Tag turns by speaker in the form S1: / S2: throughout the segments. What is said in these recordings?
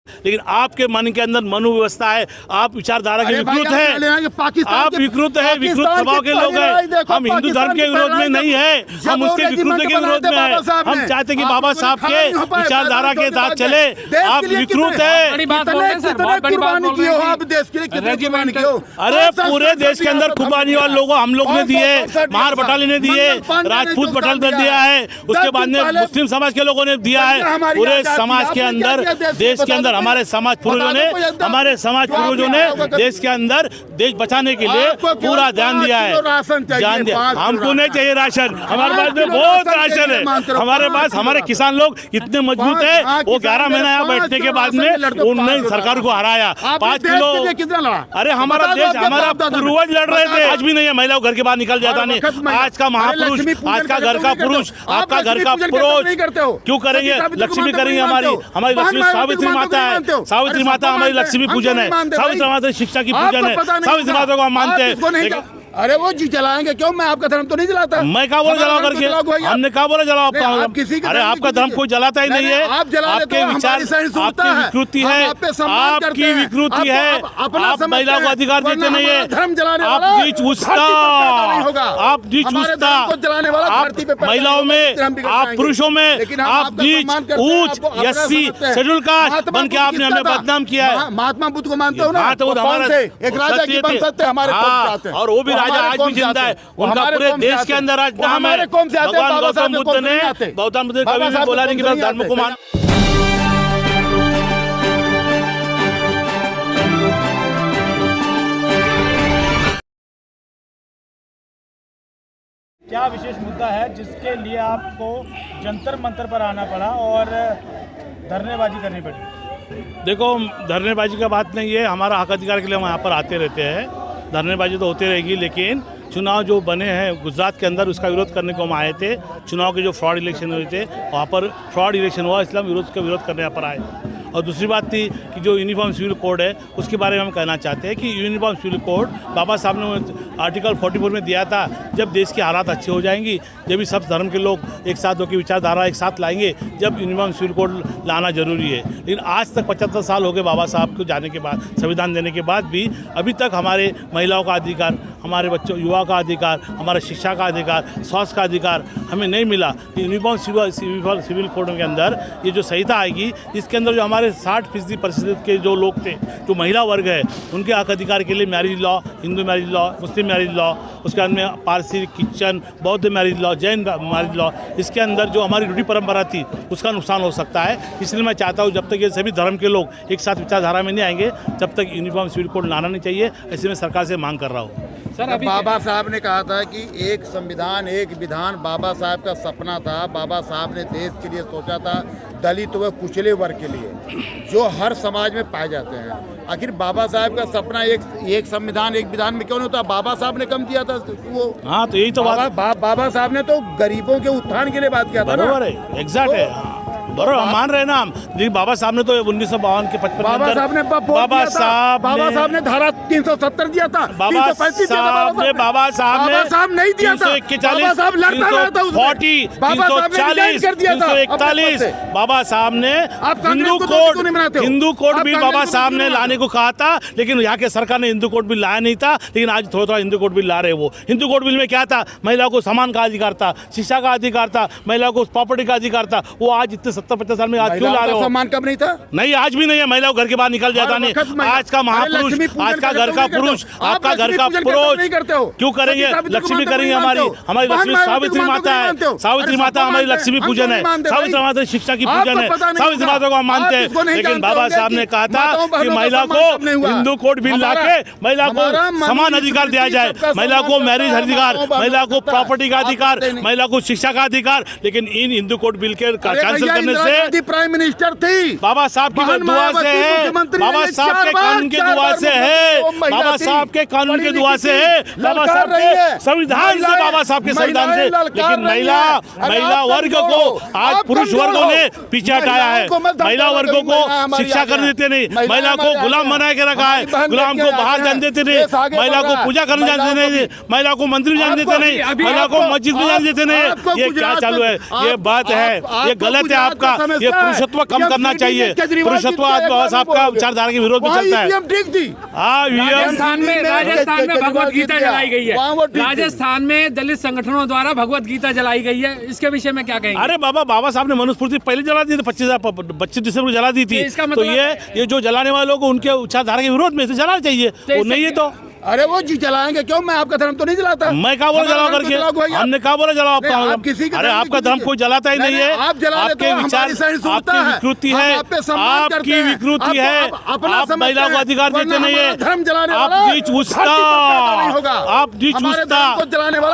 S1: लेकिन आपके मन के अंदर मनोव्यवस्था है, आप विचारधारा के विकृत है, आप विकृत है, विकृत स्वभाव के लोग हैं। हम हिंदू धर्म के विरोध में नहीं है, हम उसके विकृत के विरोध में है। हम चाहते कि बाबा साहब के विचारधारा के साथ चले। आप विकृत है। अरे पूरे देश के अंदर कुर्बानी वाले लोगों हम लोग ने दिए, महार बटाली ने दिए, राजपूत बटाल ने दिया है, उसके बाद में मुस्लिम समाज के लोगों ने दिया है। पूरे समाज के अंदर, देश के अंदर हमारे समाज पूर्वजों ने देश के अंदर देश बचाने के लिए पूरा ध्यान दिया है। ध्यान दिया। हमको नहीं चाहिए राशन, हमारे पास में बहुत राशन है। हमारे पास हमारे किसान लोग इतने मजबूत है, वो 11 महीना यहाँ बैठने के बाद में उन्होंने सरकार को हराया 5 किलो। अरे हमारा देश, हमारा पूर्वज लड़ रहे थे। आज भी नहीं है, महिला घर के बाहर निकल जाता नहीं। आज का महापुरुष, आज का घर का पुरुष, आपका घर का पुरुष क्यों करेंगे? लक्ष्मी करेंगे, हमारी लक्ष्मी सावित्री माता है। सावित्री माता हमारी लक्ष्मी पूजन है, सावित्री माता शिक्षा की पूजन है, सावित्री माता को हम मानते हैं।
S2: अरे वो जी जलाएंगे क्यों? मैं आपका धर्म तो नहीं जलाता।
S1: मैं क्या बोला जलाओ करके? हमने क्या बोला जलाओ आपका? अरे आपका धर्म कोई जलाता ही नहीं है। आपके विचार, आपकी विकृति है, आपकी विकृति है। आप महिलाओं को अधिकार देते नहीं है। आप नीच उच्चता, आप नीच उच्चता, आप महिलाओं में, आप पुरुषों में, आप नीच ऊंच एससी शेड्यूल कास्ट बन के आपने हमें बदनाम किया है।
S2: महात्मा बुद्ध को मानते हो ना? एक राजा की बन सकते हमारे, और वो भी राजा आज भी जिंदा है। उनका पूरे देश के अंदर आज नाम है। भगवान गौतम बुद्ध ने कभी भी बोला नहीं कि मैं धर्म को मान।
S3: क्या विशेष मुद्दा है जिसके लिए आपको जंतर मंतर पर आना पड़ा और धरनेबाजी करनी पड़ी?
S1: देखो, धरनेबाजी का बात नहीं है। हमारा हक अधिकार के लिए हम यहाँ पर आते रहते हैं। धरनेबाजी तो होती रहेगी, लेकिन चुनाव जो बने हैं गुजरात के अंदर, उसका विरोध करने को हम आए थे। चुनाव के जो फ्रॉड इलेक्शन हुए थे, वहाँ पर फ्रॉड इलेक्शन हुआ, इसलिए हम विरोध करने यहाँ पर आए। और दूसरी बात थी कि जो यूनिफॉर्म सिविल कोड है, उसके बारे में हम कहना चाहते हैं कि यूनिफॉर्म सिविल कोड बाबा साहब ने आर्टिकल 44 में दिया था। जब देश की हालात अच्छी हो जाएंगी, जब भी सब धर्म के लोग एक साथ होकर विचारधारा एक साथ लाएंगे, जब यूनिफॉर्म सिविल कोड लाना जरूरी है। लेकिन आज तक 75 साल हो गए बाबा साहब को जाने के बाद, संविधान देने के बाद भी अभी तक हमारे महिलाओं का अधिकार, हमारे बच्चों युवा का अधिकार, हमारे शिक्षा का अधिकार, स्वास्थ्य का अधिकार हमें नहीं मिला। यूनिफॉर्म सिविल कोड के अंदर ये जो संहिता आएगी, इसके अंदर जो हमारे 60% के जो लोग थे, जो महिला वर्ग है, उनके हक अधिकार के लिए marriage law, Hindu marriage law, मुस्लिम मैरिज लॉ, उसके बाद में पारसी, क्रिश्चियन, बौद्ध marriage law, Jain marriage law, इसके अंदर जो हमारी रूढ़ी परंपरा थी उसका नुकसान हो सकता है। इसलिए मैं चाहता हूँ जब तक ये सभी धर्म के लोग एक साथ विचारधारा में नहीं आएंगे, जब तक यूनिफॉर्म सिविल कोड लाना नहीं चाहिए। ऐसे में सरकार से मांग कर रहा हूँ।
S2: सर, बाबा साहब ने कहा था कि एक संविधान एक विधान बाबा साहब का सपना था। बाबा साहब ने देश के लिए सोचा था, दलित व कुचले वर्ग के लिए, जो हर समाज में पाए जाते हैं। आखिर बाबा साहब का सपना एक संविधान एक विधान में क्यों नहीं होता? बाबा साहब ने कम दिया था वो।
S1: हाँ, तो यही तो
S2: बाबा साहब ने तो गरीबों के उत्थान के लिए बात किया था।
S1: बराबर है, एग्जैक्ट है, बराबर हम मान रहे ना हम। लेकिन बाबा साहब ने तो 1952 के 55
S2: बाबा साहब ने धारा 370 दिया था।
S1: बाबा साहब
S2: नहीं दिया था।
S1: 341, 340, 341 बाबा साहब ने हिंदू कोड बिल बाबा साहब ने लाने को कहा था, लेकिन यहाँ के सरकार ने हिंदू कोड बिल लाया नहीं था। लेकिन आज थोड़ा हिंदू कोड बिल ला रहे। वो हिंदू कोड बिल में क्या था? महिलाओं को सम्मान का अधिकार था, शिक्षा का अधिकार था, महिलाओं को प्रॉपर्टी का अधिकार था। वो आज इतने 70-50 साल में आज क्यों ला रहे हो?
S2: सम्मान कब नहीं था?
S1: नहीं, आज भी नहीं है। महिलाओं घर के बाहर निकल जाता नहीं। आज का महापुरुष, आज का घर का पुरुष, आपका घर का पुरुष क्यों करेंगे? लक्ष्मी करेंगे, हमारी लक्ष्मी सावित्री माता है। सावित्री माता हमारी लक्ष्मी पूजन है, सावित्री माता शिक्षा की पूजन है, सावित्री माता को हम मानते हैं। लेकिन बाबा साहब ने कहा था कि महिला को हिंदू कोड बिल लाके महिला को समान अधिकार दिया जाए, महिला को मैरिज अधिकार, महिला को प्रॉपर्टी का अधिकार, महिला को शिक्षा का अधिकार। लेकिन इन हिंदू कोड बिल के कैंसिल करने से
S2: प्राइम मिनिस्टर थी,
S1: बाबा साहब की दुआ से है, बाबा साहब के कानून की दुआ से है, बाबा साहब के कानून की दुआ से है, बाबा साहब के संविधान से, बाबा साहब के संविधान से। लेकिन महिला वर्ग को आज पुरुष वर्गों ने पीछे हटाया है। महिला वर्गों को शिक्षा करने देते नहीं, महिला को गुलाम बना के रखा है, गुलाम को बाहर जाने देते नहीं, महिला को पूजा करने जाने देते नहीं, महिला को मंदिर जाने देते नहीं, महिला को मस्जिद में जाने देते नहीं। ये क्या चालू है? ये बात है, ये गलत है। साहब का ये पुरुषत्व कम करना चाहिए। पुरुषत्व आज बाबा साहब का विचारधारा के विरोध में चलता है।
S2: ठीक थी।
S4: राजस्थान में भगवत गीता जलाई गई है। राजस्थान में दलित संगठनों द्वारा भगवत गीता जलाई गई है, इसके विषय में क्या कहेंगे?
S1: अरे बाबा साहब ने मनुस्मृति पहले जला दी थी, 25 दिसंबर को जला दी थी।
S4: इसका
S1: तो
S4: मतलब
S1: ये जो जलाने वालों को उनके विचारधारा के विरोध में से जलाना चाहिए, वो नहीं है तो
S2: अरे वो जी जलाएंगे क्यों? मैं आपका धर्म तो नहीं जलाता।
S1: मैं कहा बोला जलाओ करके, हमने कहा बोला जलाओ आपका। अरे आपका धर्म कोई जलाता ही नहीं है। आपके विचार, आपकी विकृति है, आपकी विकृति है। आप महिला को अधिकार देते नहीं है। आप नीच उच्चता, आप नीच उच्चता,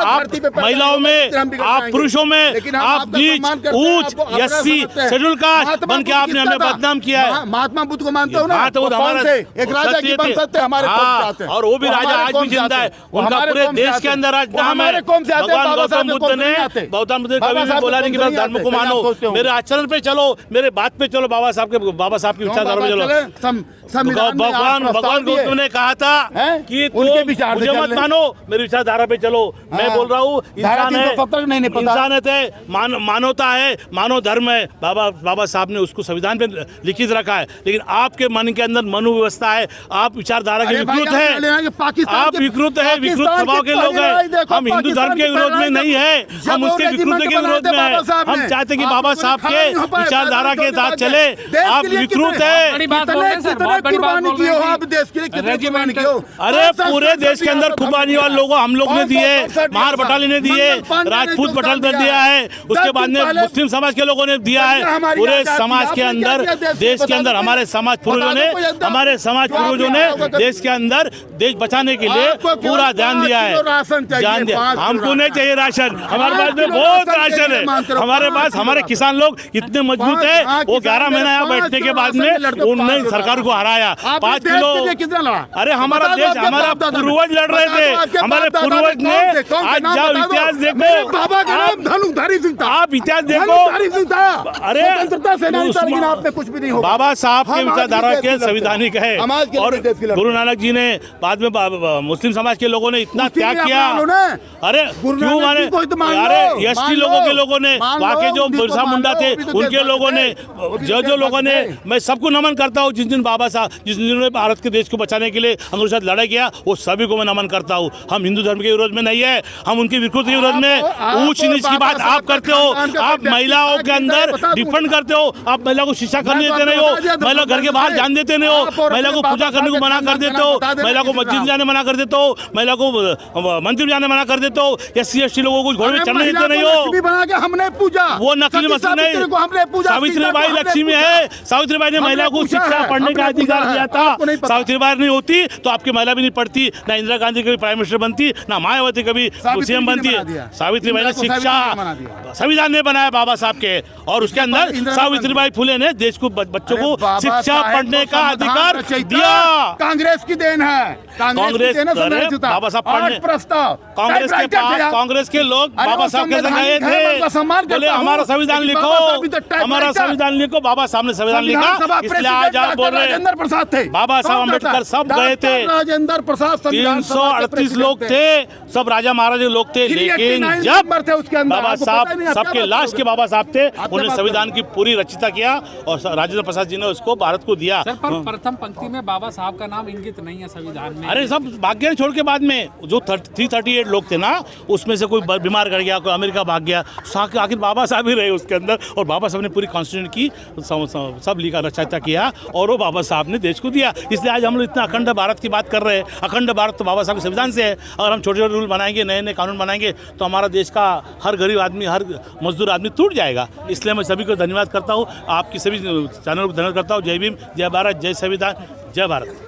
S1: आप महिलाओं में, आप पुरुषों में, आप नीच ऊंच एससी शेड्यूल कास्ट बन के आपने हमें बदनाम किया है।
S2: महात्मा बुद्ध को मानते हो ना? एक राजा की बन सकते हमारे,
S1: और वो भी राजा आज भी जिंदा है। उनका पूरे देश के अंदर आज नाम है। भगवान गौतम बुद्ध ने कभी भी बोला नहीं कि बस धर्म को मानो, मेरे आचरण पे चलो, मेरे बात पे चलो, बाबा साहब की विचारधारा पे चलो। भगवान गौतम ने कहा था कि मुझे मत मानो, मेरी विचारधारा पे चलो। मैं बोल रहा हूँ इंसानियत है, मानवता है, मानव धर्म है। बाबा साहब ने उसको संविधान पे लिखित रखा है। लेकिन आपके मन के अंदर मनु व्यवस्था है, आप विचारधारा के विकृत है, आप विकृत है, विकृत स्वभाव के लोग हैं। हम हिंदू धर्म के विरोध में नहीं है, हम उसके विकृत के विरोध में है। हम चाहते हैं कि बाबा साहब के विचारधारा के साथ चले। आप विकृत है।
S2: कुर्बानी की हो आप देश के लिए, कितनी कुर्बानी की हो?
S1: अरे पूरे देश के अंदर कुर्बानी वाले लोगों हम लोग ने दिए, महार बटालियन ने दिए, राजपूत बटालियन ने दिया है, उसके बाद में मुस्लिम समाज के लोगों ने दिया है। पूरे समाज के अंदर, देश के अंदर हमारे समाज पूर्वजों ने देश के अंदर देश बचाने के लिए पूरा ध्यान दिया है। ध्यान दिया। हमको नहीं चाहिए राशन, हमारे पास में बहुत राशन है। हमारे पास हमारे किसान लोग इतने मजबूत है, वो 11 महीना यहाँ बैठने के बाद में उन्होंने सरकार को हराया। 5 किलो
S2: कितना लड़ा?
S1: अरे हमारा देश, हमारा पूर्वज लड़ रहे थे, हमारे पूर्वज ने। आज जाओ इतिहास देखो,
S2: बाबा का नाम धनुधारी सिंह था।
S1: आप इतिहास देखो। अरे
S2: आपने कुछ भी नहीं हो।
S1: बाबा साहब के विचारधारा के संवैधानिक है। और गुरु नानक जी ने बाद में मुस्लिम समाज के लोगों ने इतना त्याग किया। अरे क्यों माने? अरे एसटी लोगों ने, वहाँ के जो बिरसा मुंडा थे उनके लोगों ने, जो लोगों ने, मैं सबको नमन करता हूँ। जिस दिन बाबा साहब, जिस दिन भारत के देश को बचाने के लिए अंग्रेजों के साथ लड़ाई किया, वो सभी को मैं नमन करता हूँ। हम हिंदू धर्म के विरोध में नहीं है, हम उनकी विकृति के विरोध में। ऊंच नीच की बात आप करते हो, आप महिलाओं के अंदर डिफेंड करते हो, आप महिला को शिक्षा करने देते नहीं हो, महिला घर के बाहर जान देते नहीं हो, महिला को पूजा करने को मना कर देते हो, महिला को मस्जिद जाने मना कर देते हो, महिला को मंदिर जाने मना कर देते हो, एससी एसटी लोगों को घोड़े में चढ़ने देते नहीं हो।
S2: हमने पूजा,
S1: वो नकली मस्जिद नहीं, सावित्रीबाई लक्ष्मी है। सावित्रीबाई ने महिला को शिक्षा पढ़ने का अधिकार दिया था। सावित्रीबाई नहीं होती तो आपकी महिला भी नहीं पढ़ती, ना इंदिरा गांधी कभी प्राइम मिनिस्टर बनती, ना मायावती कभी सीएम बनती। सावित्रीबाई ने शिक्षा संविधान में बनाया बाबा साहब के, और उसके अंदर सावित्रीबाई फुले ने देश को, बच्चों को शिक्षा पढ़ने का अधिकार दिया।
S2: कांग्रेस की देन है,
S1: कांग्रेस बाबा साहब पढ़ने
S2: प्रस्ताव
S1: कांग्रेस के पास, कांग्रेस के लोग बाबा साहब के संग गए थे, बोले हमारा संविधान लिखो, हमारा संविधान लिखो। बाबा साहब ने संविधान लिखा, इसलिए आज आप बोल रहे हैं।
S2: राजेंद्र प्रसाद थे,
S1: बाबा साहब अम्बेडकर सब गए थे,
S2: राजेंद्र प्रसाद
S1: 338 लोग थे, सब राजा महाराजा लोग थे। लेकिन जब बाबा साहब सबके लास्ट के बाबा साहब थे, उन्होंने संविधान की पूरी रचना किया और राजेंद्र प्रसाद जी ने उसको भारत को दिया।
S4: प्रथम पंक्ति में बाबा साहब का नाम इंगित नहीं है संविधान में।
S1: अरे सब भाग गए छोड़ के, बाद में जो 338 लोग थे ना, उसमें से कोई बीमार कर गया, कोई अमेरिका भाग गया, आखिर बाबा साहब ही रहे उसके अंदर। और बाबा साहब ने पूरी कॉन्स्टिट्यूशन की सब लिखा, रचना किया, और वो बाबा साहब ने देश को दिया। इसलिए आज हम लोग इतना अखंड भारत की बात कर रहे हैं। अखंड भारत तो बाबा साहब के संविधान से है। अगर हम छोटे छोटे रूल बनाएंगे, नए नए कानून बनाएंगे, तो हमारा देश का हर गरीब आदमी, हर मजदूर आदमी टूट जाएगा। इसलिए मैं सभी को धन्यवाद करता हूँ, आपकी सभी चैनल को धन्यवाद करता हूँ। जय भीम, जय भारत, जय संविधान, जय भारत।